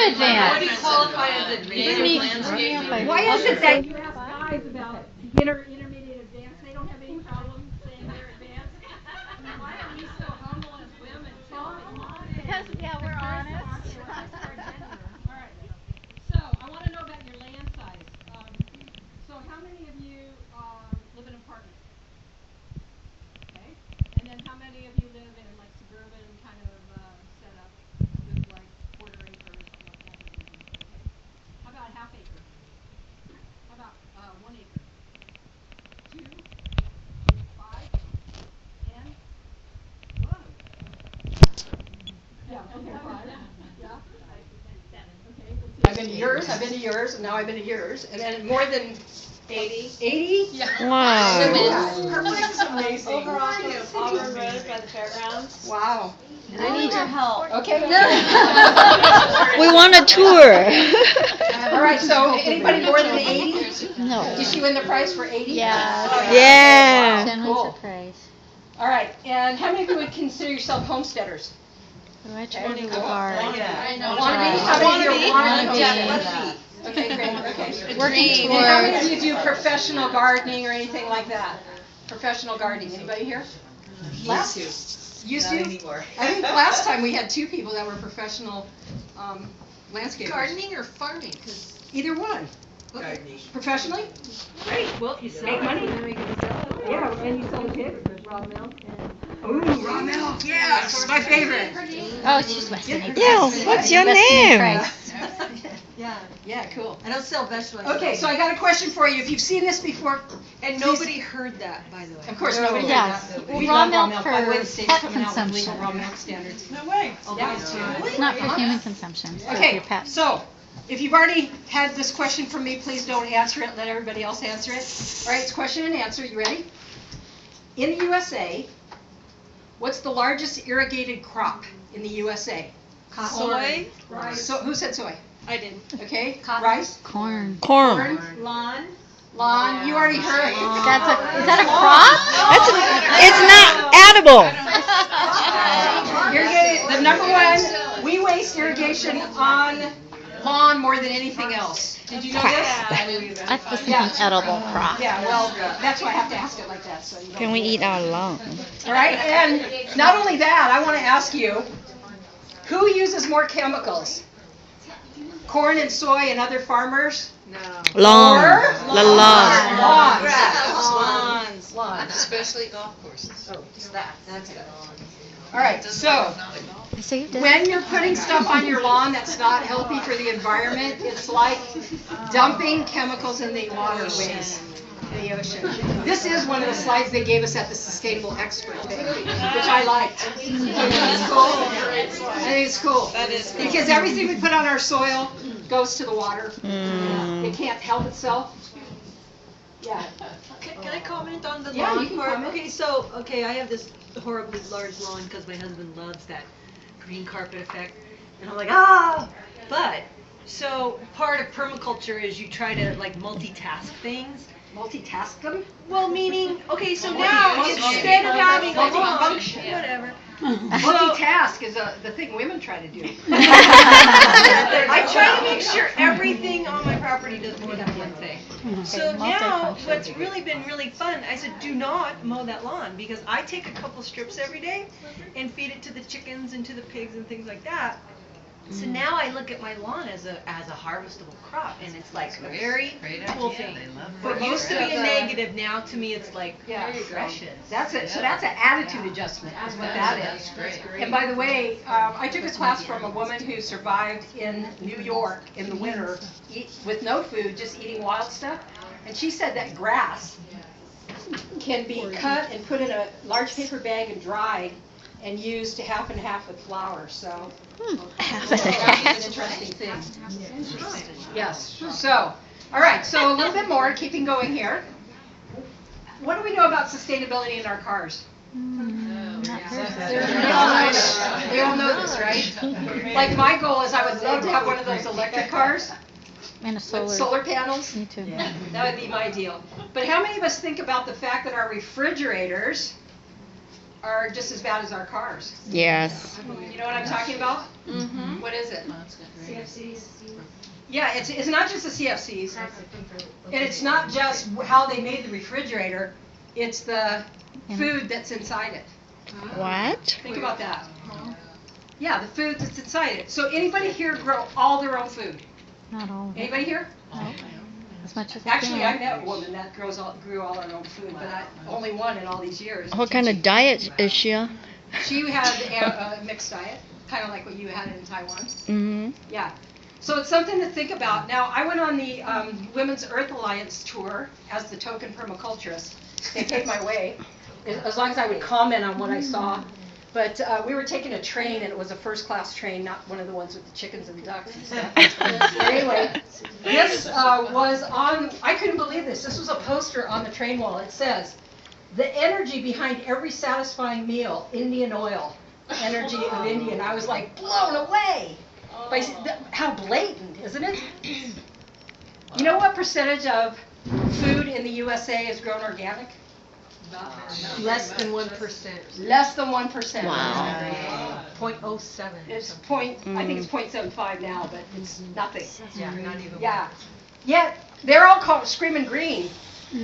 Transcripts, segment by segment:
advanced. What do you qualify as advanced landscaping? Why is it that you ask guys about beginner, intermediate, advanced? They don't have any problem saying they're advanced. Why are we so humble as women? Because, yeah, we're honest. All right. So I want to know about your land size. So how many of you live in apartments? Okay. And then how many of you live in like suburban kind of setup with like quarter acre or something like that? Okay. How about half acre? How about 1 acre? 2, 5, 10? Whoa. Yeah. Okay. 5. Yeah. 7. Okay. I've been to yours, and now I've been to yours, and then more than 80. 80? Yeah. Wow. Perfect. Amazing. Over off of Auburn Road by the fairgrounds. Wow. And I need your help. Okay. We want a tour. All right. So anybody more than 80? No. Is she win the prize for 80? Yeah. Yeah. Generally Cool. surprised. All right. And how many of you would consider yourself homesteaders? Which one do you are? Want to be? How many of you want to be? Okay, great. Okay. Working And how many towards. of you do professional gardening or anything like that? Professional gardening. Anybody here? Used to? Anymore. I think last time we had 2 people that were professional landscapers. Gardening or farming? 'Cause Either one. gardening. Professionally? Great. Well, you sell Make it, money? and then we can sell it. Yeah, and you sell the pigs. There's raw milk. Ooh, raw milk. Yes, my favorite. Oh, it's just Western. Yeah, what's your name? Yeah. Yeah, cool. I don't sell vegetables. Okay, so I got a question for you. If you've seen this before, And nobody heard that, by the way. of course nobody Yes. heard that. Well, We raw love milk By the way, for the state's pet coming out with legal consumption. raw milk standards. No way. Yeah. It's not for human consumption. It's for Okay, your pets. so if you've already had this question from me, please don't answer it. Let everybody else answer it. All right, it's question and answer. You ready? In the USA, what's the largest irrigated crop in the USA? Soy? So who said soy? I did. Okay. Rice. Corn. Corn. Lawn? Lawn. You already heard. Is that a crop? It's not edible. The number one, we waste irrigation on lawn more than anything else. Did you know this? I was thinking edible crop. Yeah, well, that's why I have to ask it like that. So you don't Can we eat our lawn? All right, and not only that, I want to ask you, who uses more chemicals? Corn and soy and other farmers? No. Lawn. Or? La lawn. Lawns. Lawns. Especially golf courses. Oh, just that. That's good. All right, so I saved it. when you're putting stuff on your lawn that's not healthy for the environment, it's like dumping chemicals in the waterways, in the ocean. This is one of the slides they gave us at the Sustainable Expert thing, which I liked. I think it's cool. I think it's cool. That is cool. Because everything we put on our soil goes to the water. Mm. It can't help itself. Yeah. Can I comment on the Yeah, you lawn can part? comment. Okay, I have this horribly large lawn because my husband loves that green carpet effect. And I'm like, But, so part of permaculture is you try to like multitask things. Multitask them? Well, meaning, okay, so now instead of having a lawn, whatever. Multitask is the thing women try to do. I try to make sure everything on my property does more than one thing. So now, what's really been really fun, I said, do not mow that lawn, because I take a couple strips every day and feed it to the chickens and to the pigs and things like that. So now I look at my lawn as a harvestable crop, and it's like a very cool thing. What used to be a negative, now to me it's like precious. That's it. So that's an attitude adjustment, is what that is. And by the way, I took a class from a woman who survived in New York in the winter with no food, just eating wild stuff. And she said that grass can be cut and put in a large paper bag and dried and used to half and half with flour. So that's an interesting thing. Yes. So, all right. So a little bit more, keeping going here. What do we know about sustainability in our cars? They all know this, right? Like my goal is I would love to have one of those electric cars And a solar. with solar panels. Me too. That would be my deal. But how many of us think about the fact that our refrigerators are just as bad as our cars. Yes. You know what I'm talking about? Mm-hmm. What is it? CFCs. Yeah, it's not just the CFCs, and it's not just how they made the refrigerator, it's the food that's inside it. What? Think about that. Yeah, the food that's inside it. So anybody here grow all their own food? Not all of it. Anybody here? No. As much as Actually, I can. met a woman that grew all her own food, but only one in all these years. What kind of diet is she on? She had a mixed diet, kind of like what you had in Taiwan. Mm-hmm. Yeah. So it's something to think about. Now, I went on the Women's Earth Alliance tour as the token permaculturist. They paid my way, as long as I would comment on what I saw. But we were taking a train, and it was a first-class train, not one of the ones with the chickens and the ducks and stuff. But anyway, this was on, I couldn't believe this. This was a poster on the train wall. It says, "The energy behind every satisfying meal, Indian oil, energy of Indian." I was like blown away by how blatant, isn't it? You know what percentage of food in the USA is grown organic? Less than 1%. Less than 1%. Wow. 0.07. It's I think it's 0.75 now, but it's nothing. Yeah, not even. Yeah. Yet they're all called screaming green.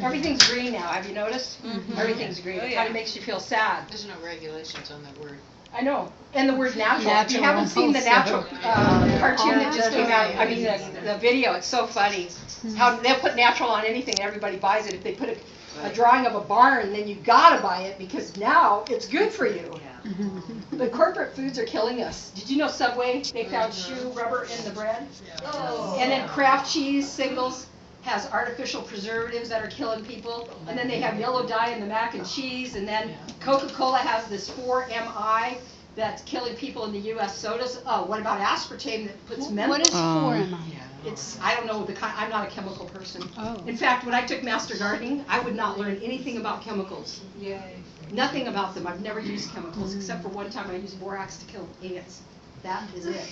Everything's green now. Have you noticed? Everything's green. Oh, It yeah. kind of makes you feel sad. There's no regulations on that word. I know. And the word natural. If you Natural haven't seen the also. natural cartoon that just came out, I mean the video, it's so funny. How they'll put natural on anything and everybody buys it. If they put a drawing of a barn, then you gotta buy it because now it's good for you. But corporate foods are killing us. Did you know Subway, they found shoe rubber in the bread? Oh. And then Kraft cheese singles has artificial preservatives that are killing people. And then they have yellow dye in the mac and cheese. And then Coca-Cola has this 4-MI that's killing people in the U.S. sodas. Oh, what about aspartame that puts menthol? What is Oh. 4 It's, I don't know the kind, I'm not a chemical person. Oh. In fact, when I took Master Gardening, I would not learn anything about chemicals. Nothing about them. I've never used chemicals, except for one time I used borax to kill ants. That is it.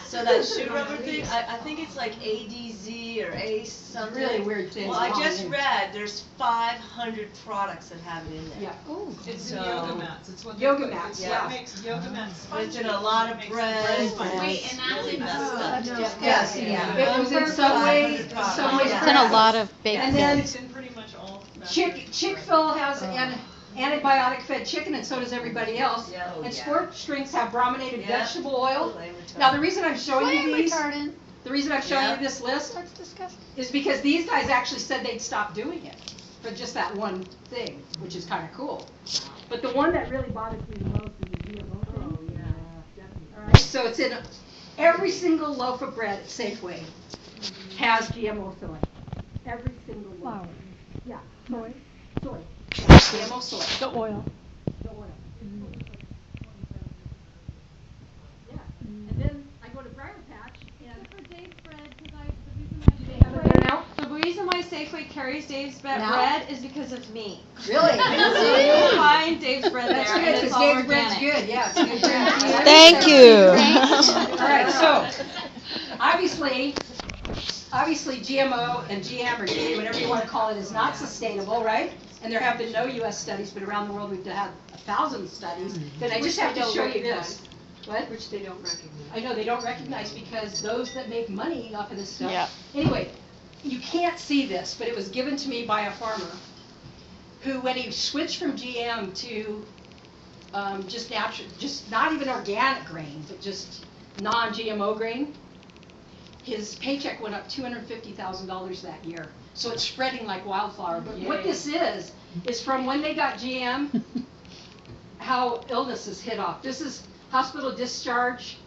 So that shoe rubber thing, I think it's like ADZ or A something. Really weird thing. Well, I just read there's 500 products that have it in there. Yeah. Oh. It's So- in yoga mats. It's what Yoga they- mats, It yeah. makes yoga mats But it's in spongy. a lot of Makes the bread. spongy. Wait, and that's really messed up. Yes. Yeah. It was in Subway, Subway. It's in a lot of big And then It's in pretty much all. Chick-fil has an antibiotic-fed chicken, and so does everybody else. Yeah, oh, And yeah. sports drinks have brominated Yeah. vegetable oil. Flame Now, the reason I'm showing you these, retardant. the reason I'm showing Yeah. you this list That's disgusting. is because these guys actually said they'd stop doing it for just that one thing, which is kind of cool. But the one that really bothers me the most is the GMO thing. Oh, yeah. All right, so it's in every single loaf of bread at Safeway has GMO soy. Every single loaf. Flour. Yeah. Soy. Soy. Yeah, GMO soy. The oil. The oil. Yeah. And then I go to Briar Patch and they have it there now. The reason why Safeway carries Dave's bread Now? is because of me. Really? So you can find Dave's bread there, That's and good, it's because all Dave's bread's organic. good, yeah, it's good bread. Thank you. All right, so, obviously GMO and GM or G, whatever you want to call it, is not sustainable, right? And there have been no U.S. studies, but around the world we've had 1,000 studies. Then I just have to show you this. What? Which they don't recognize. I know, they don't recognize because those that make money off of this stuff. Yeah. Anyway, you can't see this, but it was given to me by a farmer who, when he switched from GM to just natural, just not even organic grain, but just non-GMO grain, his paycheck went up $250,000 that year. So it's spreading like wildfire. But what this is from when they got GM, how illnesses hit off. This is hospital discharge.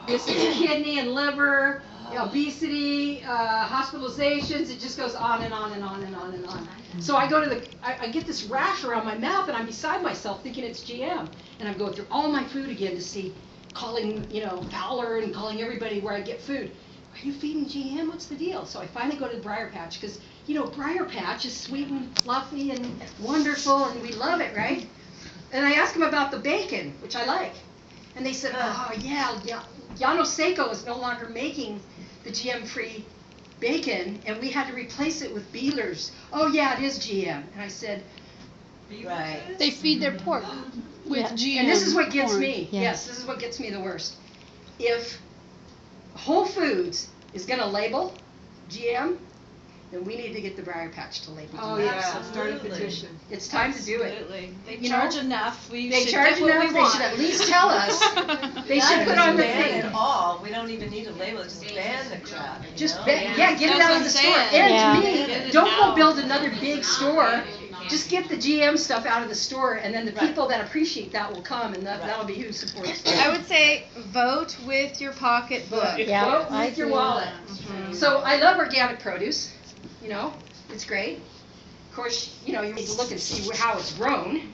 This is kidney and liver, obesity, hospitalizations. It just goes on and on and on and on and on. So I go to I get this rash around my mouth, and I'm beside myself thinking it's GM. And I'm going through all my food again to see, calling, Fowler and calling everybody where I get food. Are you feeding GM? What's the deal? So I finally go to the Briar Patch because, Briar Patch is sweet and fluffy and wonderful, and we love it, right? And I asked them about the bacon, which I like. And they said, oh, yeah, Llano Seco is no longer making the GM-free bacon, and we had to replace it with Beeler's. Oh, yeah, it is GM. And I said, Right. They feed their pork with Yeah. GM. And this is what gets corn. me, Yeah. yes, this is what gets me the worst. If Whole Foods is gonna label GM, then we need to get the Briar Patch to label Oh, GM. yeah. Start a Absolutely. petition. It's time to do it. Absolutely. They You charge know, enough. We They should charge get what enough, we they want. should at least tell us. They should put on the ban thing. it all. We don't even need to label it. Just ban the crap. You Just, know? yeah, get it That's out what of the I'm store. saying. And Yeah. to Get me, it don't go out. build another big store. Just get the GM stuff out of the store, and then the Right. people that appreciate that will come, and that'll be who supports it. I would say vote with your pocketbook. Yeah, Vote I with your agree. wallet. So I love organic produce, you know, it's great. Of course, you know, you need to look and see how it's grown.